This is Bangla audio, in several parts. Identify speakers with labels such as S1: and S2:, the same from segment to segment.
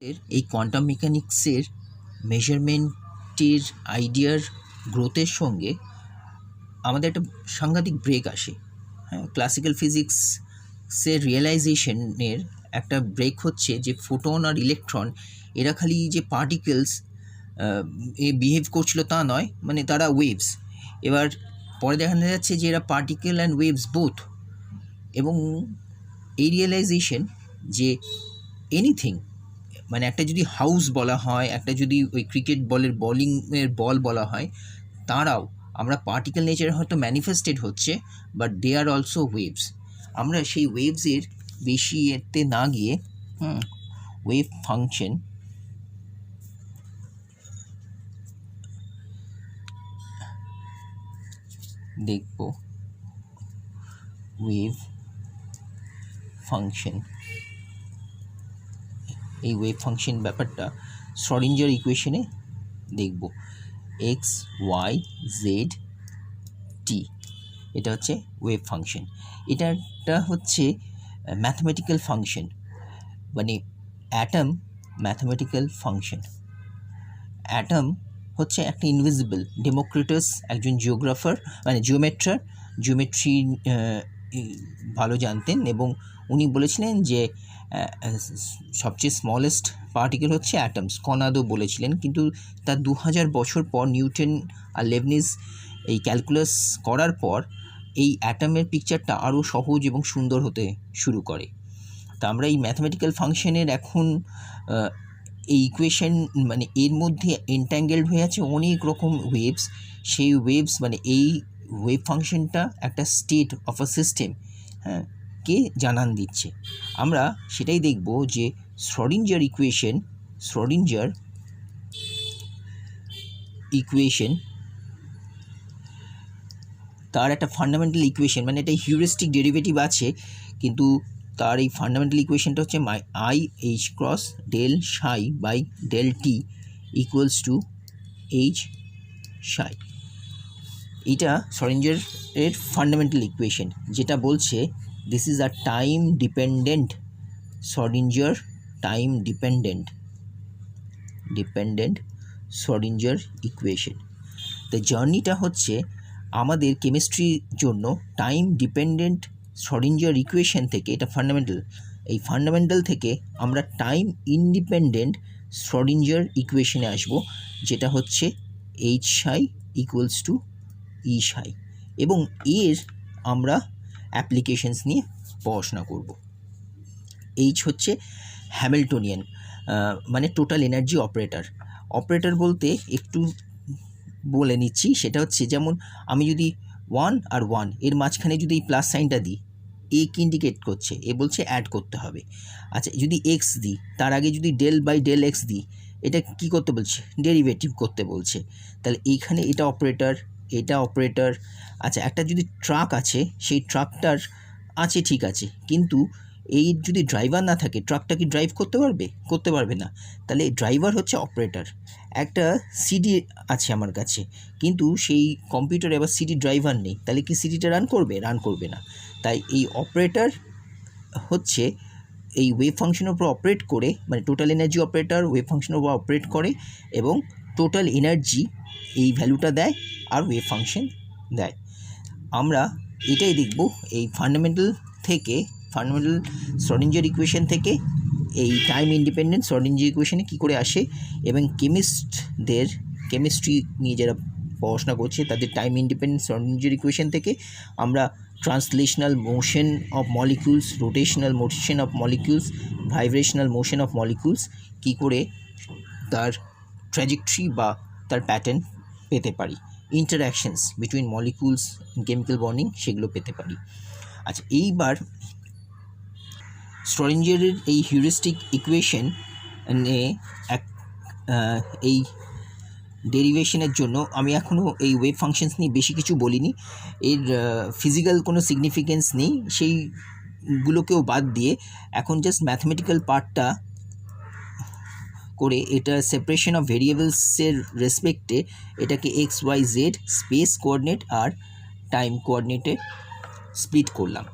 S1: এই কোয়ান্টাম মেকানিক্সের মেজারমেন্টের আইডিয়ার গ্রোথের সঙ্গে আমাদের একটা সাংঘাতিক ব্রেক আসে। হ্যাঁ, ক্লাসিক্যাল ফিজিক্সের রিয়েলাইজেশনের একটা ব্রেক হচ্ছে যে ফোটন আর ইলেকট্রন এরা খালি যে পার্টিকেলস বিহেভ করছিল তা নয়, মানে তারা ওয়েভস। এবার পরে দেখানো যাচ্ছে যে এরা পার্টিকেল অ্যান্ড ওয়েভস বোথ। এবং এই রিয়েলাইজেশন যে এনিথিং, মানে একটা যদি হাউস বলা হয়, একটা যদি ওই ক্রিকেট বলের বলিংয়ের বল বলা হয়, তারাও আমরা পার্টিকেল নেচার হয়তো ম্যানিফেস্টেড হচ্ছে, but they are also waves. আমরা সেই ওয়েভসের বেশি এতে না গিয়ে ওয়েভ ফাংশন দেখব। ওয়েভ ফাংশন, এই ওয়েভ ফাংশন ব্যাপারটা শ্রোডিঞ্জার ইকুয়েশনে দেখব। এক্স ওয়াই জেড টি, এটা হচ্ছে ওয়েভ ফাংশন। এটা হচ্ছে ম্যাথমেটিক্যাল ফাংশন, মানে অ্যাটম ম্যাথমেটিক্যাল ফাংশন। অ্যাটম হচ্ছে একটা ইনভিজিবল। ডেমোক্রিটাস একজন জিওগ্রাফার, মানে জিওমেট্রি ভালো জানতেন, এবং উনি বলেছিলেন যে সবচেয়ে স্মলেস্ট পার্টিকেল হচ্ছে অ্যাটমস। কনাদও বলেছিলেন, কিন্তু তার 2000 বছর পর নিউটন আর লেবনিজ এই ক্যালকুলাস করার পর এই অ্যাটমের পিকচারটা আরও সহজ এবং সুন্দর হতে শুরু করে। তা আমরা এই ম্যাথমেটিক্যাল ফাংশনের এখন এই ইকুয়েশন, মানে এর মধ্যে এনট্যাঙ্গেলড হয়ে আছে অনেক রকম ওয়েভস। সেই ওয়েভস, মানে এই ওয়েভ ফাংশনটা একটা স্টেট অফ আ সিস্টেম, হ্যাঁ, কে জানান দিচ্ছে। আমরা সেটাই দেখব যে শ্রোডিঞ্জার ইকুয়েশন তার একটা ফান্ডামেন্টাল ইকুয়েশন, মানে একটা হিউরিস্টিক ডেরিভেটিভ আছে, কিন্তু তার এই ফান্ডামেন্টাল ইকুয়েশনটা হচ্ছে I H cross del psi by del T equals to H psi. এইটা শ্রোডিঞ্জারের ফান্ডামেন্টাল ইকুয়েশন, যেটা বলছে this is a time dependent Schrodinger Schrodinger equation. তো জার্নিটা হচ্ছে আমাদের কেমিস্ট্রির জন্য টাইম ডিপেন্ডেন্ট শ্রোডিঞ্জার ইকুয়েশন থেকে, এটা ফান্ডামেন্টাল, এই ফান্ডামেন্টাল থেকে আমরা টাইম ইন্ডিপেন্ডেন্ট শ্রোডিঞ্জার ইকুয়েশনে আসব, যেটা হচ্ছে এইচ সাই ইকুয়ালস টু ই সাই, এবং এর আমরা অ্যাপ্লিকেশনস নিয়ে পড়াশোনা করব। এইচ হচ্ছে হ্যামিল্টনিয়ান, মানে টোটাল এনার্জি অপারেটর বলতে একটু বলে নিচ্ছি। সেটা হচ্ছে, যেমন আমি যদি 1 আর 1 এর মাঝখানে যদি এই প্লাস সাইনটা দিই, এ কি ইন্ডিকেট করছে? এ বলছে অ্যাড করতে হবে। আচ্ছা, যদি এক্স দিই, তার আগে যদি ডেল বাই ডেল এক্স দিই, এটা কি করতে বলছে? ডেরিভেটিভ করতে বলছে। তাহলে এইখানে এটা অপারেটর। আচ্ছা, একটা যদি ট্রাক আছে, সেই ট্রাকটার আছে, ঠিক আছে, কিন্তু এই যদি ড্রাইভার না থাকে, ট্রাকটা কি ড্রাইভ করতে পারবে না। তাহলে ড্রাইভার হচ্ছে অপারেটর। একটা সিডি আছে আমার কাছে, কিন্তু সেই কম্পিউটারে আবার সিডি ড্রাইভার নেই, তাহলে কি সিডিটা রান করবে না। তাই এই অপারেটর হচ্ছে এই ওয়েভ ফাংশনের উপর অপারেট করে, মানে টোটাল এনার্জি অপারেটর ওয়েভ ফাংশনের উপর অপারেট করে এবং টোটাল এনার্জি এই ভ্যালুটা দেয় আর ওয়েভ ফাংশন দেয়। আমরা এটাই দেখব এই ফান্ডামেন্টাল শ্রোডিঞ্জার ইকুয়েশন থেকে এই টাইম ইন্ডিপেন্ডেন্ট শ্রোডিঞ্জার ইকুয়েশনে কী করে আসে, এবং কেমিস্ট্রি নিয়ে যারা পড়াশোনা করছে তাদের টাইম ইন্ডিপেন্ডেন্ট শ্রোডিঞ্জার ইকুয়েশন থেকে আমরা translational motion of molecules, rotational motion of molecules, vibrational motion of molecules কী করে তার ট্র্যাজেক্টরি বা তার প্যাটার্ন পেতে পারি, interactions between molecules, chemical bonding, সেগুলো পেতে পারি। আচ্ছা, এইবার শ্রোডিঞ্জারের এই হিউরিস্টিক ইকুয়েশন এই ডেরিভেশনের জন্য আমি এখনও এই ওয়েভ ফাংশনস নিয়ে বেশি কিছু বলিনি। এর ফিজিক্যাল কোনো সিগনিফিকেন্স নেই, সেইগুলোকেও বাদ দিয়ে এখন জাস্ট ম্যাথমেটিক্যাল পার্টটা করে এটা সেপারেশন অফ ভেরিয়েবলসের রেসপেক্টে এটাকে x y z space coordinate আর টাইম কোঅর্ডিনেটে স্প্লিট করলাম।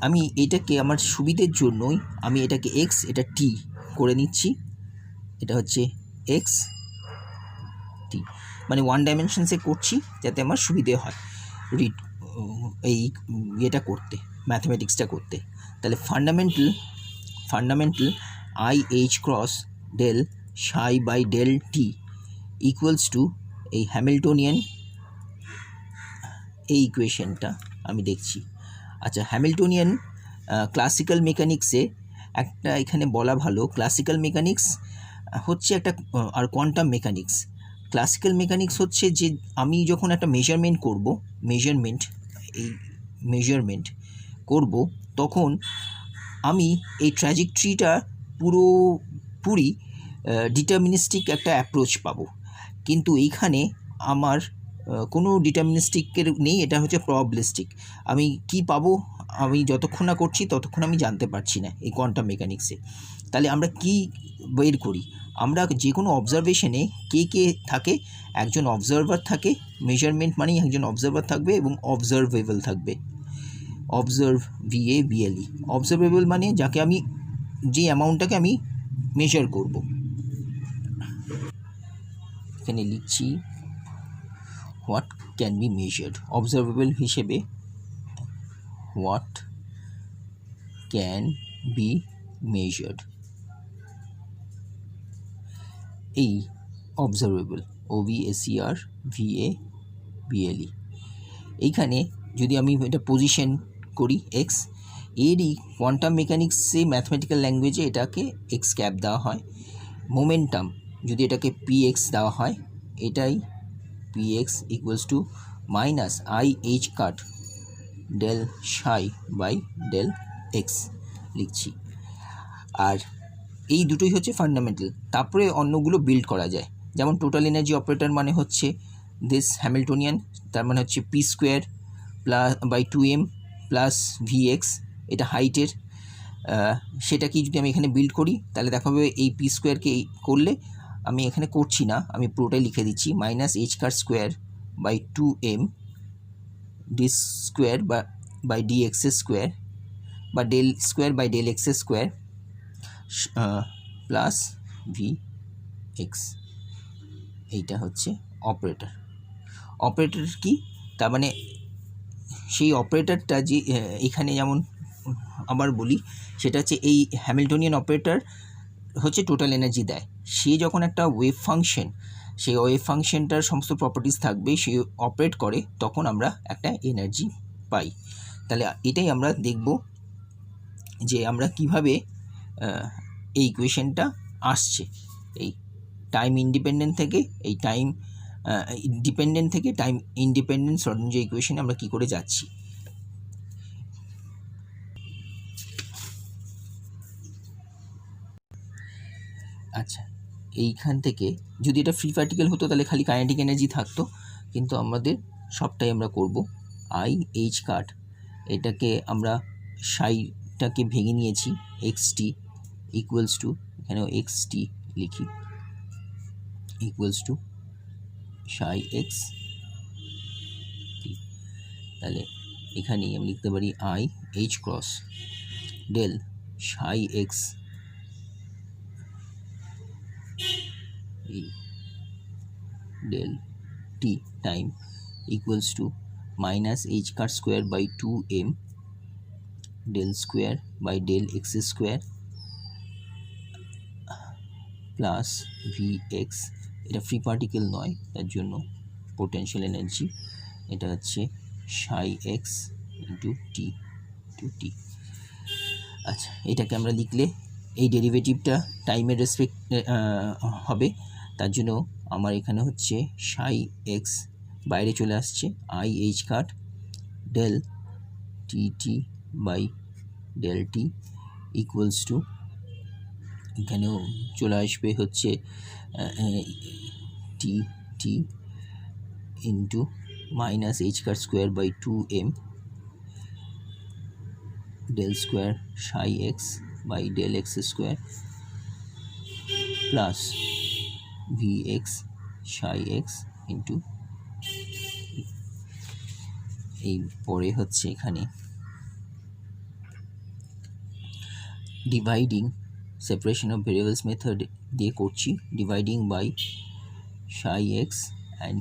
S1: আমি এটাকে আমার সুবিধের জন্যই আমি এটাকে এক্স, এটা টি করে নিচ্ছি, এটা হচ্ছে এক্স টি, মানে ওয়ান ডাইমেনশনসে করছি যাতে আমার সুবিধে হয় রিড এই ইয়েটা করতে, ম্যাথমেটিক্সটা করতে। তাহলে fundamental I H cross del psi by del T equals to এই হ্যামিল্টনিয়ান এই ইকুয়েশনটা আমি দেখছি। আচ্ছা, হ্যামিল্টনিয়ান ক্লাসিক্যাল মেকানিক্সে একটা এখানে বলা ভালো, ক্লাসিক্যাল মেকানিক্স হচ্ছে একটা আর কোয়ান্টাম মেকানিক্স। ক্লাসিক্যাল মেকানিক্স হচ্ছে যে আমি যখন একটা মেজারমেন্ট করব তখন আমি এই ট্র্যাজেক্টরিটা পুরোপুরি ডিটারমিনিস্টিক একটা অ্যাপ্রোচ পাবো, কিন্তু এইখানে আমার কোনো ডিটারমিনিস্টিকের নেই, এটা হচ্ছে প্রবাবিলিস্টিক। আমি কি পাবো আমি যতক্ষণ না করছি ততক্ষণ আমি জানতে পারছি না এই কোয়ান্টাম মেকানিক্সে। তাহলে আমরা কি বের করি, আমরা যে কোনো অবজারভেশনে কে থাকে, একজন অবজারভার থাকে, মেজারমেন্ট মানেই একজন অবজারভার থাকবে এবং অবজারভেবল থাকবে, অবজারভেবল মানে যাকে আমি যে অ্যামাউন্টটাকে আমি মেজার করব। এখানে লিখছি what can be measured, observable হিসেবে হোয়াট ক্যান বি মেজার্ড, এই অবজারভেবল OBSERVABLE। এইখানে যদি আমি এটা পজিশন করি এক্স, এরই কোয়ান্টাম মেকানিক্সে ম্যাথমেটিক্যাল ল্যাঙ্গুয়েজে এটাকে এক্স ক্যাপ দেওয়া হয়। মোমেন্টাম যদি এটাকে PX দেওয়া হয়, এটাই PX equals to minus IH cut del psi by del X লিখছি। আর এই দুটোই হচ্ছে ফান্ডামেন্টাল। তারপরে অন্যগুলো বিল্ড করা যায়, যেমন টোটাল এনার্জি অপারেটর মানে হচ্ছে দিস হ্যামিল্টনিয়ান, তার মানে হচ্ছে P square plus by 2m plus VX, এটা হাইটের। সেটা কি যদি আমি এখানে বিল্ড করি তাহলে দেখা হবে এই P স্কোয়ারকে করলে, আমি এখানে করছি না, আমি পুরোটাই লিখে দিচ্ছি, minus H car square by 2m d square by DX square বা del square by del x square plus VX। এইটা হচ্ছে অপারেটর কি, তার মানে সেই অপারেটরটা যে এখানে যেমন আবার বলি, সেটা হচ্ছে এই হ্যামিল্টনিয়ান অপারেটর হচ্ছে টোটাল এনার্জি দেয়। সে যখন একটা ওয়েভ ফাংশন, সেই ওয়েভ ফাংশনটার সমস্ত প্রপার্টিস থাকবে, সে অপারেট করে, তখন আমরা একটা এনার্জি পাই। তাহলে এটাই আমরা দেখব যে আমরা কিভাবে এই ইকুয়েশনটা আসছে, এই টাইম ইন্ডিপেন্ডেন্ট থেকে এই টাইম ডিপেন্ডেন্ট থেকে টাইম ইন্ডিপেন্ডেন্ট শ্রোডিঞ্জার ইকুয়েশনে আমরা কী করে যাচ্ছি। আচ্ছা, এইখান থেকে যদি এটা ফ্রি পার্টিকেল হতো তাহলে খালি কাইনেটিক এনার্জি থাকতো, কিন্তু আমাদের সবটাই আমরা করব IH কাট, এটাকে আমরা সাইটাকে ভেঙে নিয়েছি, XT ইকুয়ালস টু, এখানেও XT লিখি, equals to psi X T. তাহলে এখানেই আমি লিখতে পারি IH cross del psi X del T time equals to minus H car square by 2m del square by del x square plus VX। এটা ফ্রি পার্টিকেল নয়, তার জন্য পোটেনশিয়াল এনার্জি এটা হচ্ছে সাই এক্স ইন্টু টি। আচ্ছা, এটাকে আমরা লিখলে এই ডেরিভেটিভটা টাইমের রেসপেক্ট হবে, তার জন্য আমার এখানে হচ্ছে সাই এক্স বাইরে চলে আসছে, IH cut del t by del T equals to, এখানেও চলে আসবে হচ্ছে t into minus H car square by 2m del square psi x by del x square plus VX psi x into, এই পরে হচ্ছে এখানে dividing separation of variables method দিয়ে করছি, dividing by psi x and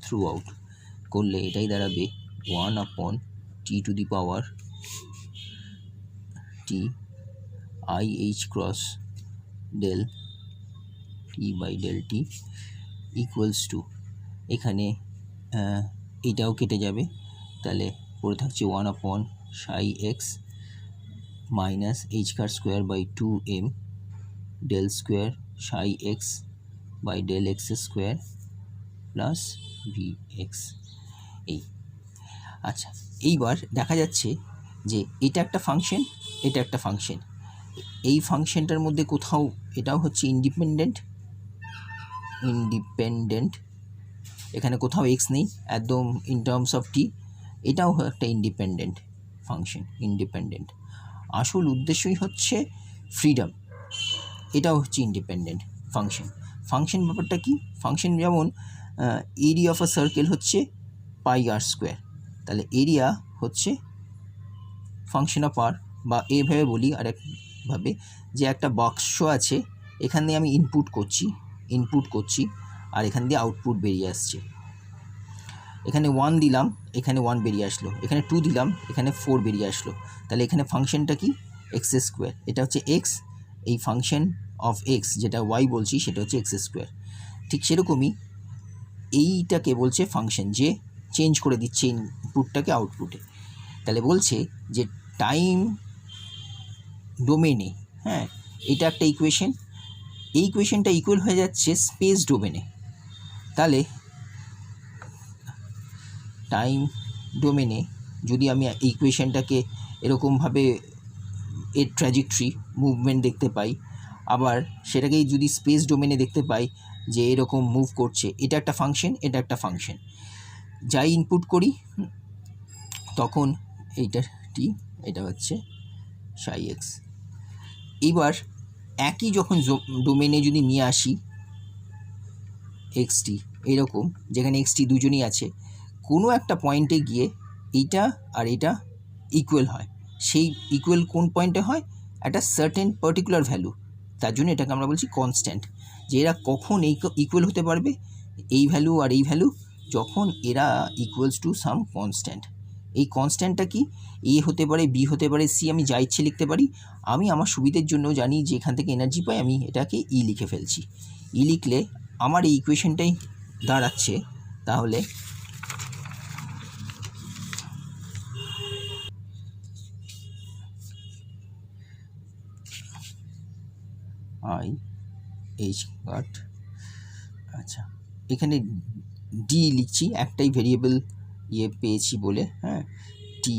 S1: throughout করলে এটাই দাঁড়াবে 1/t⁻⁻ t i h cross del t/del t equals to, এখানে এটাও কেটে যাবে, তাহলে পড়ে থাকছে 1/সাই x minus h car square by 2m del square psi x by del x square plus v x. এই আচ্ছা, এইবার দেখা যাচ্ছে যে এটা একটা ফাংশন, এটা একটা ফাংশন, এই ফাংশনটার মধ্যে কোথাও এটাও হচ্ছে ইন্ডিপেন্ডেন্ট, এখানে কোথাও এক্স নেই একদম ইন টার্মস অফ টি, এটাও একটা ইন্ডিপেন্ডেন্ট ফাংশন, ইন্ডিপেন্ডেন্ট। আসল উদ্দেশ্যই হচ্ছে ফ্রিডম, এটাও হচ্ছে ইন্ডিপেন্ডেন্ট ফাংশন। ফাংশন ব্যাপারটা কি, ফাংশন যেমন এরিয়া অফ আ সার্কেল হচ্ছে πr², তাহলে এরিয়া হচ্ছে ফাংশন অফ আর, বা এভাবে বলি আরেকভাবে, যে একটা বাক্স আছে, এখান দিয়ে আমি ইনপুট করছি আর এখান দিয়ে আউটপুট বেরিয়ে আসছে। এখানে 1 দিলাম, এখানে 1 বেরিয়ে আসলো, এখানে 2 দিলাম, এখানে 4 বেরিয়ে আসলো, তাহলে এখানে ফাংশনটা কি x², এটা হচ্ছে x, এই ফাংশন অফ x যেটা y বলছি সেটা হচ্ছে x²। ঠিক সেরকমই এইটাকে বলছে ফাংশন, যে চেঞ্জ করে দিচ্ছে ইনপুটটাকে আউটপুটে। তাহলে বলছে যে টাইম ডোমেনে, হ্যাঁ এটা একটা ইকুয়েশন, এই ইকুয়েশনটা ইকুয়াল হয়ে যাচ্ছে স্পেস ডোমেনে। তাহলে টাইম ডোমেনে যদি আমি এই ইকুয়েশনটাকে এরকমভাবে এর ট্র্যাজেক্টরি মুভমেন্ট দেখতে পাই, আবার সেটাকেই যদি স্পেস ডোমেনে দেখতে পাই যে এরকম মুভ করছে, এটা একটা ফাংশন, এটা একটা ফাংশন, যাই ইনপুট করি তখন এইটা টি, এটা হচ্ছে সাই এক্স। এবার একই যখন ডোমেনে যদি নিয়ে আসি এক্সটি, এরকম যেখানে এক্সটি দুজনই আছে, কোনো একটা পয়েন্টে গিয়ে এইটা আর এটা ইকুয়াল হয়, সেই ইকুয়াল কোন পয়েন্টে হয়, একটা সার্টেন পার্টিকুলার ভ্যালু, তার জন্য এটাকে আমরা বলছি কনস্ট্যান্ট। যে এরা কখন ইকুয়াল হতে পারবে, এই ভ্যালু আর এই ভ্যালু, যখন এরা ইকুয়ালস টু সাম কনস্ট্যান্ট। এই কনস্ট্যান্টটা কি, এ হতে পারে, বি হতে পারে, সি, আমি যা ইচ্ছে লিখতে পারি। আমি আমার সুবিধের জন্য জানি যে এখান থেকে এনার্জি পাই, আমি এটাকে ই লিখে ফেলছি। ই লিখলে আমার এই ইকুয়েশনটাই দাঁড়াচ্ছে, তাহলে আই এইচ কাট, আচ্ছা এখানে ডি লিখছি, একটাই ভেরিয়েবল পেয়েছি বলে, হ্যাঁ টি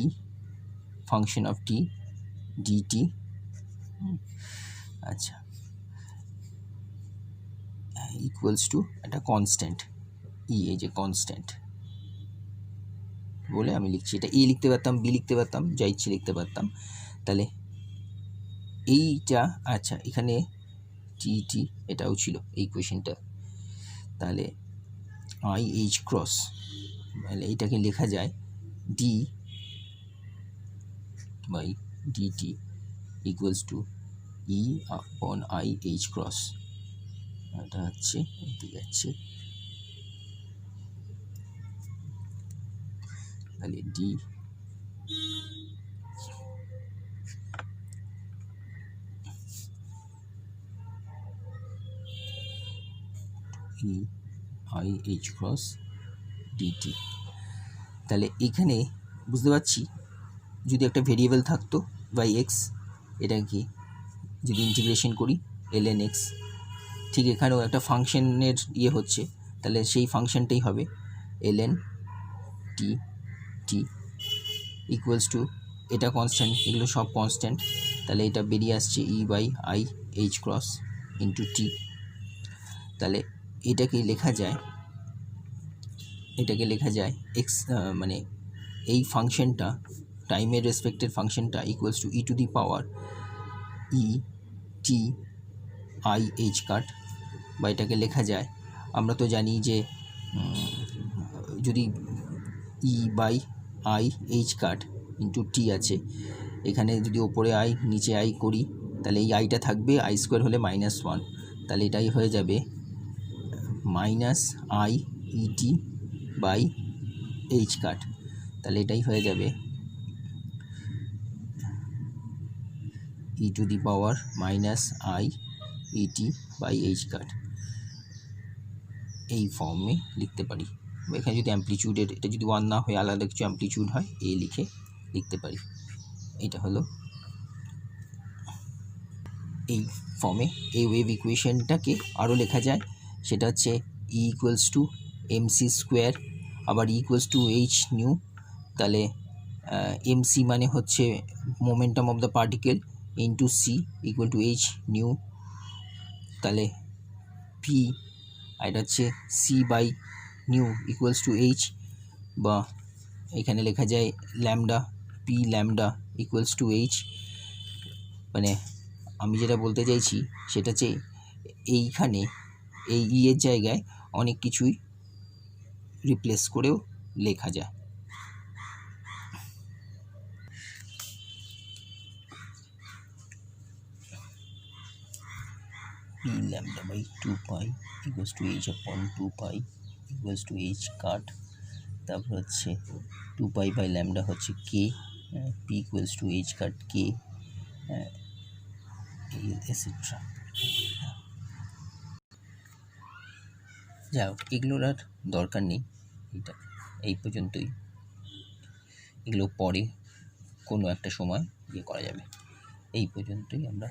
S1: ফাংশন অফ টি ডিটি, আচ্ছা ইকুয়ালস টু একটা কনস্ট্যান্ট এই যে কনস্ট্যান্ট বলে আমি লিখছি। এটা এ লিখতে পারতাম, বি লিখতে পারতাম, যা ইচ্ছে লিখতে পারতাম। তাহলে এইটা, আচ্ছা এখানে টি এটাও ছিল এই কোয়েশনটা, তাহলে আই এইচ ক্রস, তাহলে এইটাকে লেখা যায় d by d t equals to e upon i H cross, এটা হচ্ছে এদিকে যাচ্ছে, তাহলে d e i H cross d t. তাহলে এখানে বুঝতে পারছি, যদি একটা ভেরিয়েবল থাকতো বাই এক্স, এটা কি যদি ইন্টিগ্রেশন করি ln x, ঠিক এখানেও একটা ফাংশনের হচ্ছে, তাহলে সেই ফাংশনটাই হবে ln টি ইকুয়ালস টু, এটা কনস্ট্যান্ট, এগুলো সব কনস্ট্যান্ট, তাহলে এটা বেরিয়ে আসছে e by i H cross into t. তাহলে এটাকে লেখা যায় এক্স, মানে এই ফাংশনটা, টাইমের রেসপেক্টের ফাংশনটা equals to e to the power e t i h cut, বা এটাকে লেখা যায়, আমরা তো জানি যে যদি e by i h cut into t আছে, এখানে যদি ওপরে আই নিচে আই করি, তাহলে এই আইটা থাকবে আই স্কোয়ার হলে -1, তাহলে এটাই হয়ে যাবে minus i e t by h cut, তাহলে এটাই হয়ে যাবে e to the power minus i e t by h cut. এই ফর্মে লিখতে পারি। এখানে যদি অ্যাম্পলিটিউডের এটা যদি 1 না হয় আলাদা কিছু অ্যাম্পলিটিউড হয় এ লিখে লিখতে পারি। এটা হলো এই ফর্মে। এই ওয়েভ ইকুয়েশনটাকে আরও লেখা যায়, সেটা হচ্ছে e equals to m c square, আবার e equals to h nu. তাহলে এমসি মানে হচ্ছে momentum of the particle into c equal to h nu, তাহলে পি আর এটা হচ্ছে c by nu equals to h, বা এখানে লেখা যায় lambda, p lambda equals to h. মানে আমি যেটা বলতে চাইছি সেটা হচ্ছে এইখানে এই ই এর জায়গায় অনেক কিছুই রিপ্লেস করেও লেখা যায়। P lambda by 2 pi equals to h upon 2 pi equals to h cut, তারপর হচ্ছে 2 পাই বাই ল্যামডা হচ্ছে k, p equals to h cut k etcetera. যাই হোক, এগুলোর আর দরকার নেই, এটা এই পর্যন্তই। এগুলো পরে কোনো একটা সময় ইয়ে করা যাবে, এই পর্যন্তই আমরা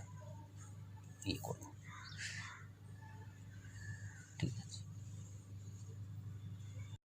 S1: ইয়ে করব।